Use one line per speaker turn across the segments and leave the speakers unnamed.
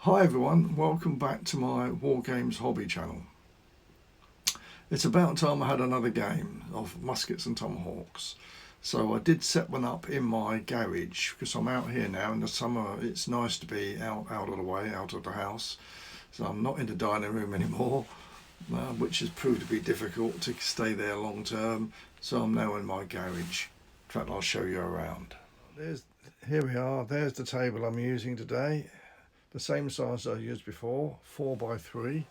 Hi everyone, welcome back to my War Games hobby channel. It's about time I had another game of Muskets and Tomahawks. So I did set one up in my garage because I'm out here now in the summer. It's nice to be out of the way, out of the house. So I'm not in the dining room anymore, which has proved to be difficult to stay there long term. So I'm now in my garage. In fact, I'll show you around. Here we are, there's the table I'm using today. The same size I used before, 4x3.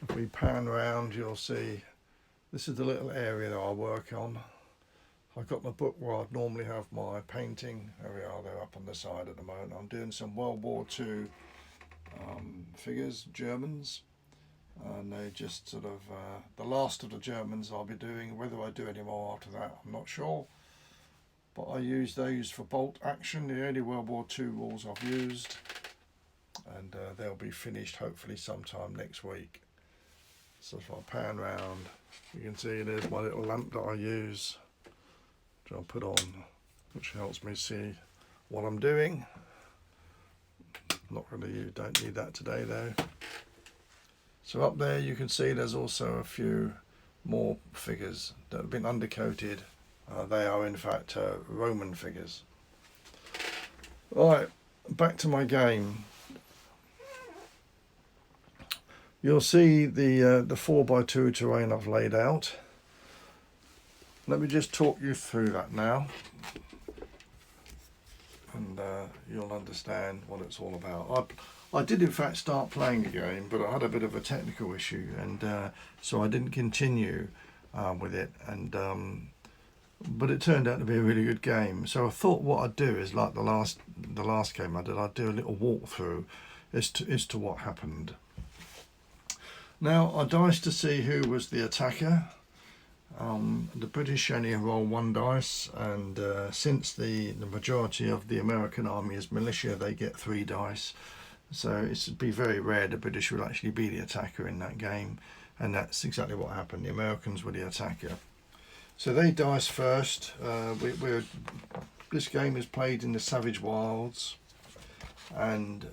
If we pan round, you'll see this is the little area that I work on. I've got my book where I'd normally have my painting. There we are, they're up on the side at the moment. I'm doing some World War II figures, Germans, and they just sort of, the last of the Germans I'll be doing. Whether I do any more after that, I'm not sure. But I use those for bolt action, the only World War II rules I've used. And they'll be finished hopefully sometime next week. So if I pan round, you can see there's my little lamp that I use, which I'll put on, which helps me see what I'm doing. Not really, don't need that today though. So up there you can see there's also a few more figures that have been undercoated. They are in fact Roman figures. Right, back to my game. You'll see the 4x2 terrain I've laid out. Let me just talk you through that now, and you'll understand what it's all about. I did in fact start playing the game, but I had a bit of a technical issue, and so I didn't continue with it. And but it turned out to be a really good game. So I thought what I'd do is, like the last game I did, I'd do a little walkthrough as to what happened. Now I diced to see who was the attacker. The British only roll one dice, and since the majority of the American army is militia, they get 3 dice. So it'd be very rare the British would actually be the attacker in that game, and that's exactly what happened. The Americans were the attacker. So they dice first. This game is played in the Savage Wilds, and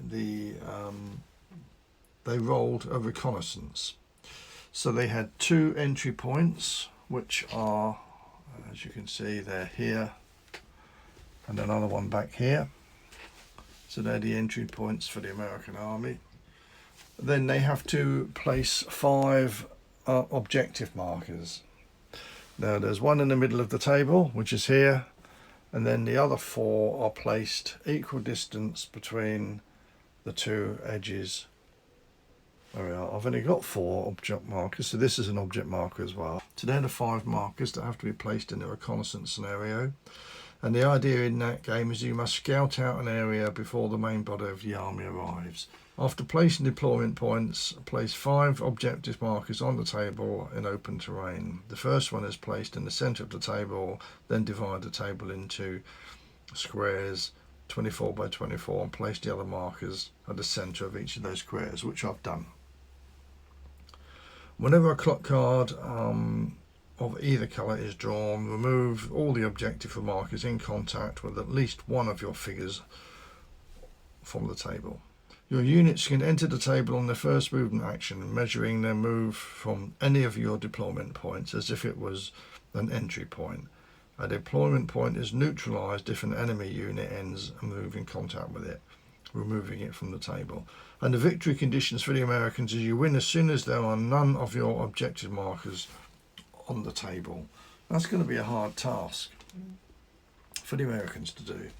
they rolled a reconnaissance. So they had 2 entry points, which are, as you can see, they're here, and another one back here. So they're the entry points for the American army. Then they have to place 5 objective markers. Now there's one in the middle of the table, which is here, and then the other 4 are placed equal distance between the 2 edges. There we are. I've only got 4 object markers, so this is an object marker as well. So they're the 5 markers that have to be placed in a reconnaissance scenario. And the idea in that game is you must scout out an area before the main body of the army arrives. After placing deployment points, place 5 objective markers on the table in open terrain. The first one is placed in the centre of the table, then divide the table into squares 24 by 24 and place the other markers at the centre of each of those squares, which I've done. Whenever a clock card of either colour is drawn, remove all the objective markers in contact with at least one of your figures from the table. Your units can enter the table on their first movement action, measuring their move from any of your deployment points as if it was an entry point. A deployment point is neutralised if an enemy unit ends a move in contact with it, removing it from the table. And the victory conditions for the Americans is you win as soon as there are none of your objective markers on the table. That's going to be a hard task for the Americans to do.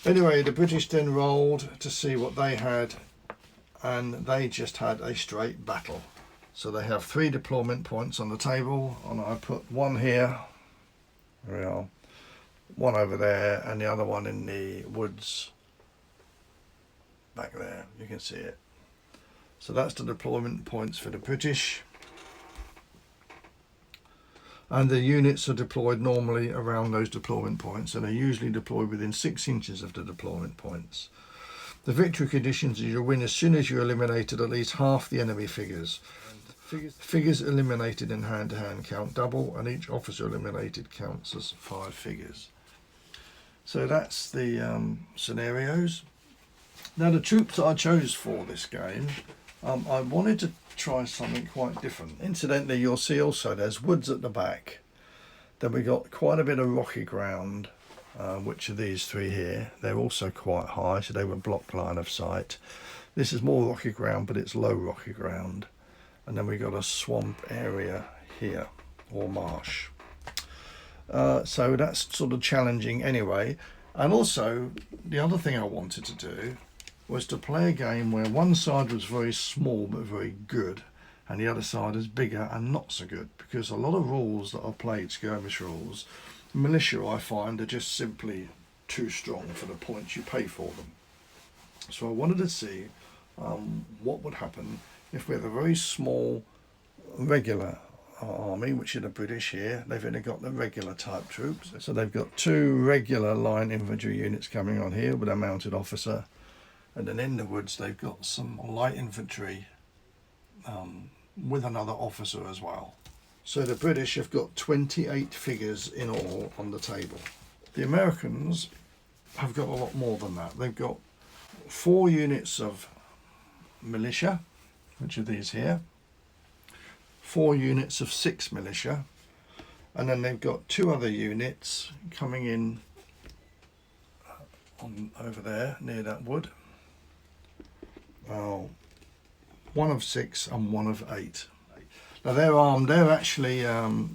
Anyway, the British then rolled to see what they had, and they just had a straight battle. So they have 3 deployment points on the table, and I put one here, there we are, one over there, and the other one in the woods back there. You can see it. So that's the deployment points for the British. And the units are deployed normally around those deployment points, and are usually deployed within 6 inches of the deployment points. The victory conditions is you win as soon as you eliminated at least half the enemy figures. Figures eliminated in hand-to-hand count double, and each officer eliminated counts as 5 figures. So that's the scenarios. Now the troops that I chose for this game, I wanted to try something quite different. Incidentally, you'll see also there's woods at the back. Then we got quite a bit of rocky ground, which are these three here. They're also quite high, so they were block line of sight. This is more rocky ground, but it's low rocky ground. And then we got a swamp area here, or marsh. So that's sort of challenging anyway. And also, the other thing I wanted to do was to play a game where one side was very small but very good, and the other side is bigger and not so good, because a lot of rules that I've played, skirmish rules, militia, I find, are just simply too strong for the points you pay for them. So I wanted to see what would happen if we had a very small regular army, which are the British here. They've only got the regular type troops, so they've got two regular line infantry units coming on here with a mounted officer, and then in the woods they've got some light infantry with another officer as well. So the British have got 28 figures in all on the table. The Americans have got a lot more than that. They've got 4 units of militia, which are these here, 4 units of 6 militia, and then they've got 2 other units coming in on over there near that wood. 1 of 6 and 1 of 8. Now they're armed, they're actually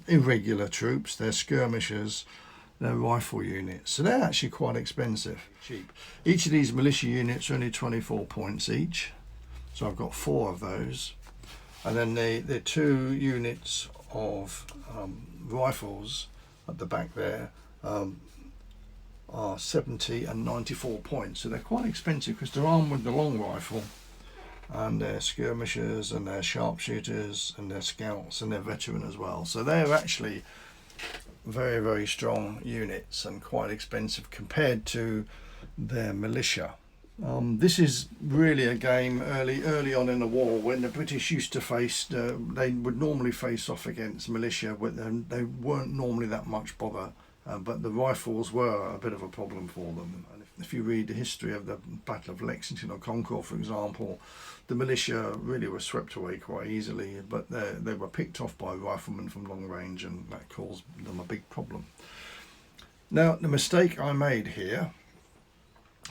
irregular troops, they're skirmishers, they're rifle units, so they're actually quite expensive. Cheap. Each of these militia units are only 24 points each, so I've got 4 of those. And then the 2 units of rifles at the back there are 70 and 94 points, so they're quite expensive because they're armed with the long rifle, and they're skirmishers and they're sharpshooters and they're scouts and they're veteran as well. So they're actually very, very strong units and quite expensive compared to their militia. This is really a game early on in the war when the British used to face, they would normally face off against militia, but they weren't normally that much bother, but the rifles were a bit of a problem for them. And if you read the history of the Battle of Lexington or Concord, for example, the militia really were swept away quite easily, but they were picked off by riflemen from long range, and that caused them a big problem. Now, the mistake I made here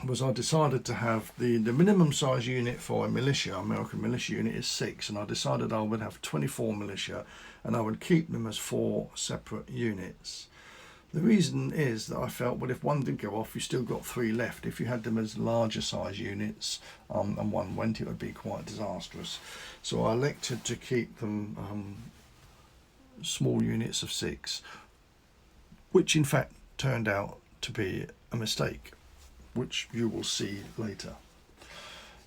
was I decided to have the minimum size unit for a militia, American militia unit, is 6, and I decided I would have 24 militia and I would keep them as 4 separate units. The reason is that I felt, well, if one did go off, you still got 3 left. If you had them as larger size units and one went, it would be quite disastrous. So I elected to keep them small units of 6, which in fact turned out to be a mistake, which you will see later.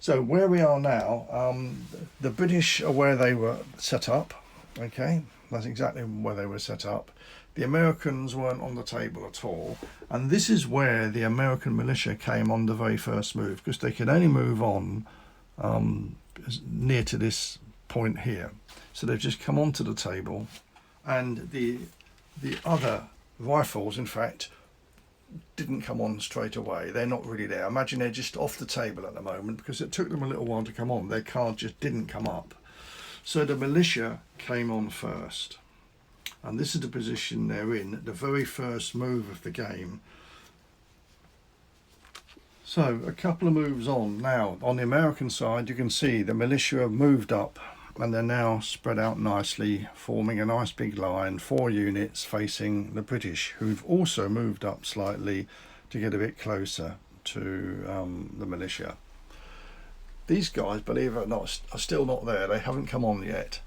So where we are now, the British are where they were set up, okay, that's exactly where they were set up. The Americans weren't on the table at all, and this is where the American militia came on the very first move, because they could only move on near to this point here. So they've just come onto the table, and the other rifles, in fact, didn't come on straight away. They're not really there. Imagine they're just off the table at the moment because it took them a little while to come on. Their card just didn't come up. So the militia came on first, and this is the position they're in at the very first move of the game. So a couple of moves on now, on the American side, you can see the militia have moved up and they're now spread out nicely, forming a nice big line, 4 units facing the British, who've also moved up slightly to get a bit closer to the militia. These guys, believe it or not, are still not there. They haven't come on yet.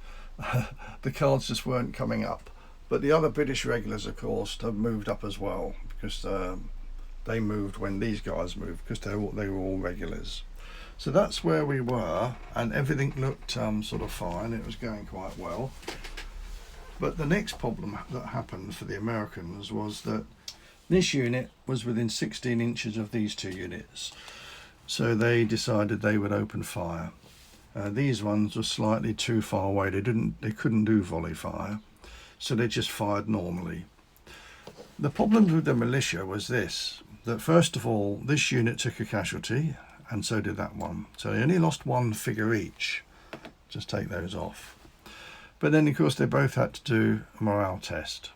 The cards just weren't coming up. But the other British regulars, of course, have moved up as well, because they moved when these guys moved, because they were all regulars. So that's where we were, and everything looked sort of fine. It was going quite well. But the next problem that happened for the Americans was that this unit was within 16 inches of these 2 units. So they decided they would open fire. These ones were slightly too far away. They couldn't do volley fire, so they just fired normally. The problem with the militia was this, that first of all, this unit took a casualty, and so did that one. So they only lost one figure each. Just take those off. But then of course they both had to do a morale test.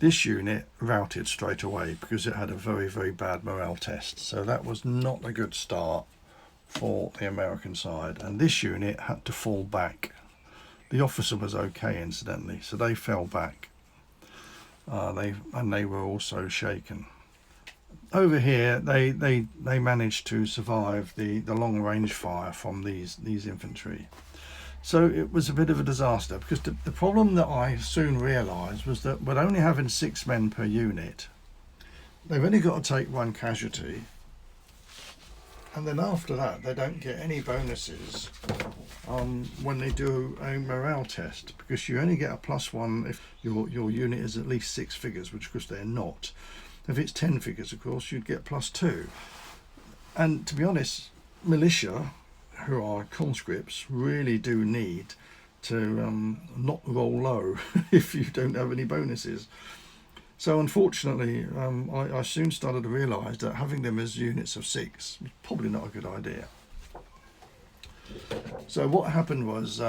This unit routed straight away because it had a very, very bad morale test. So that was not a good start for the American side. And this unit had to fall back. The officer was okay, incidentally, so they fell back. They were also shaken. Over here, they managed to survive the long range fire from these infantry. So it was a bit of a disaster, because the problem that I soon realised was that with only having 6 men per unit, they've only got to take 1 casualty, and then after that they don't get any bonuses when they do a morale test, because you only get a +1 if your unit is at least 6 figures, which of course they're not. If it's 10 figures, of course, you'd get +2. And to be honest, militia, who are conscripts, really do need to not roll low if you don't have any bonuses. So unfortunately, I soon started to realise that having them as units of 6 was probably not a good idea. So what happened was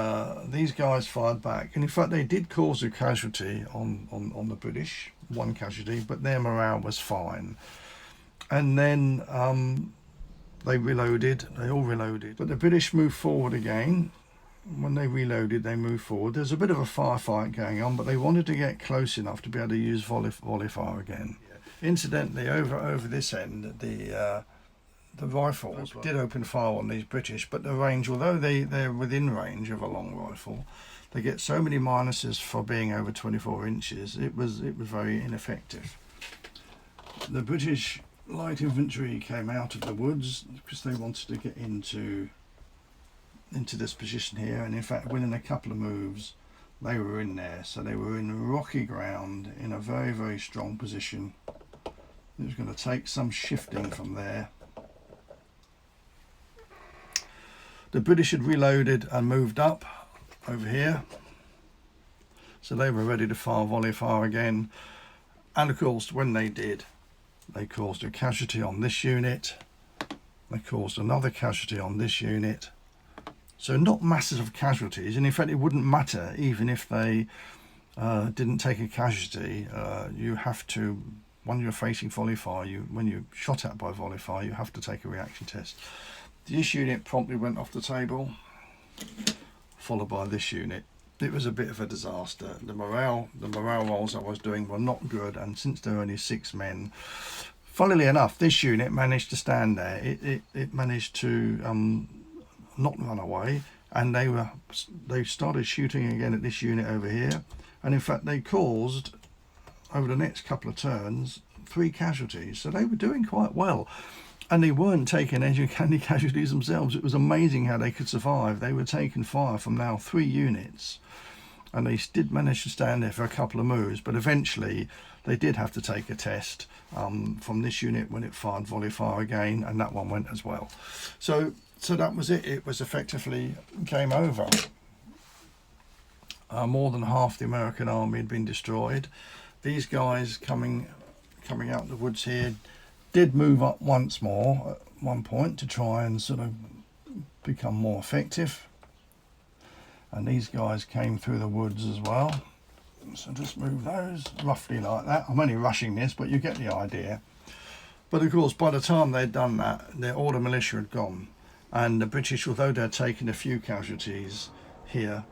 these guys fired back, and in fact they did cause a casualty on the British, 1 casualty, but their morale was fine. And then they reloaded, they all reloaded, but the British moved forward again. When they reloaded, they moved forward. There's a bit of a firefight going on, but they wanted to get close enough to be able to use volley fire again. Incidentally, over this end, the rifles did open fire on these British, but the range, although they're within range of a long rifle, they get so many minuses for being over 24 inches. It was very ineffective. The British light infantry came out of the woods because they wanted to get into this position here, and in fact within a couple of moves they were in there. So they were in rocky ground in a very, very strong position. It was going to take some shifting from there. The British had reloaded and moved up over here, so they were ready to fire volley fire again. And of course when they did, they caused a casualty on this unit, they caused another casualty on this unit. So not masses of casualties, and in fact it wouldn't matter even if they didn't take a casualty. You have to, when you're facing volley fire, when you're shot at by volley fire, you have to take a reaction test. This unit promptly went off the table, followed by this unit. It was a bit of a disaster. The morale rolls I was doing were not good, and since there were only 6 men, funnily enough, this unit managed to stand there. It managed to not run away, and they started shooting again at this unit over here, and in fact they caused, over the next couple of turns, 3 casualties. So they were doing quite well, and they weren't taking any casualties themselves. It was amazing how they could survive. They were taking fire from now 3 units, and they did manage to stand there for a couple of moves, but eventually they did have to take a test from this unit when it fired volley fire again, and that one went as well. So that was it. It was effectively game over. More than half the American army had been destroyed. These guys coming out the woods here did move up once more at one point to try and sort of become more effective. And these guys came through the woods as well. So just move those roughly like that. I'm only rushing this, but you get the idea. But of course, by the time they'd done that, all the militia had gone. And the British, although they'd taken a few casualties here,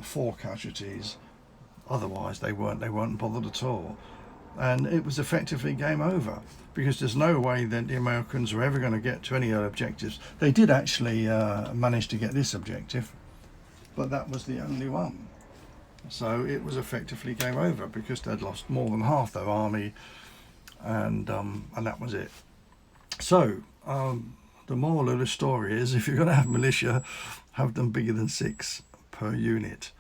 4 casualties, otherwise they weren't bothered at all. And it was effectively game over, because there's no way that the Americans were ever going to get to any other objectives. They did actually manage to get this objective, but that was the only one. So it was effectively game over, because they'd lost more than half their army, and that was it. So the moral of the story is, if you're going to have militia, have them bigger than 6 per unit.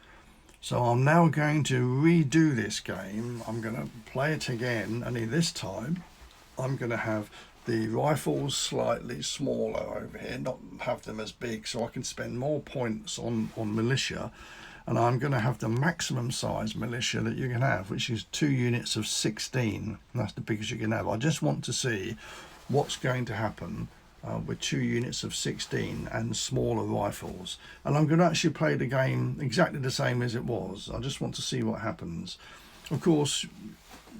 So I'm now going to redo this game. I'm going to play it again, only this time I'm going to have the rifles slightly smaller over here, not have them as big, so I can spend more points on militia. And I'm going to have the maximum size militia that you can have, which is 2 units of 16. That's the biggest you can have. I just want to see what's going to happen with 2 units of 16 and smaller rifles. And I'm going to actually play the game exactly the same as it was. I just want to see what happens. Of course,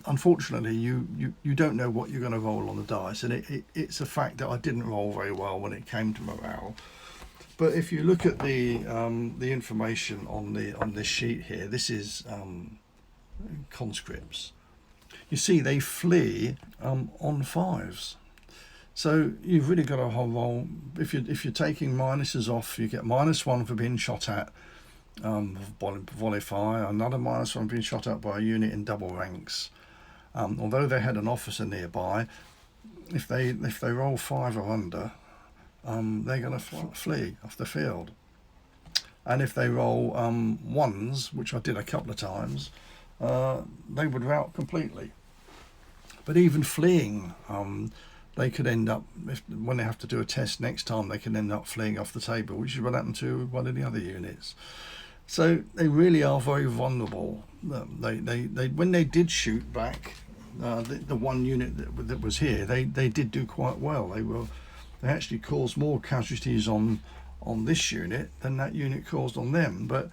unfortunately, you don't know what you're going to roll on the dice, and it's a fact that I didn't roll very well when it came to morale. But if you look at the information on this sheet here, this is conscripts. You see, they flee on 5s. So you've really got to roll. If you're taking minuses off, you get -1 for being shot at volley fire, another -1 for being shot at by a unit in double ranks. Although they had an officer nearby, if they roll 5 or under, they're going to flee off the field. And if they roll 1s, which I did a couple of times, they would rout completely. But even fleeing, they could end up, when they have to do a test next time, they can end up fleeing off the table, which is what happened to one of the other units. So they really are very vulnerable. They when they did shoot back, the one unit that was here, they did do quite well. They actually caused more casualties on this unit than that unit caused on them. But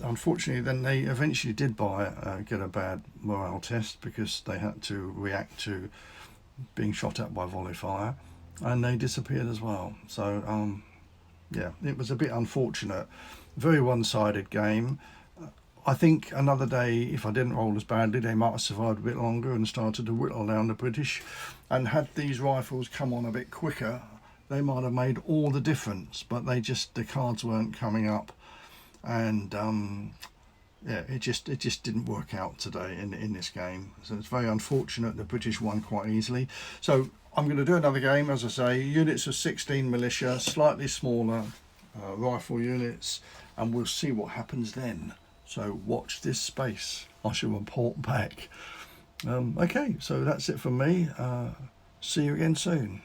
unfortunately, then they eventually did get a bad morale test, because they had to react to being shot at by volley fire, and they disappeared as well. So yeah, it was a bit unfortunate. Very one-sided game. I think another day, if I didn't roll as badly, they might have survived a bit longer and started to whittle down the British. And had these rifles come on a bit quicker, they might have made all the difference. But the cards weren't coming up, and yeah, it just didn't work out today in this game. So it's very unfortunate. The British won quite easily. So I'm going to do another game, as I say, units of 16 militia, slightly smaller rifle units, and we'll see what happens then. So watch this space. I shall report back. Okay, so that's it from me. See you again soon.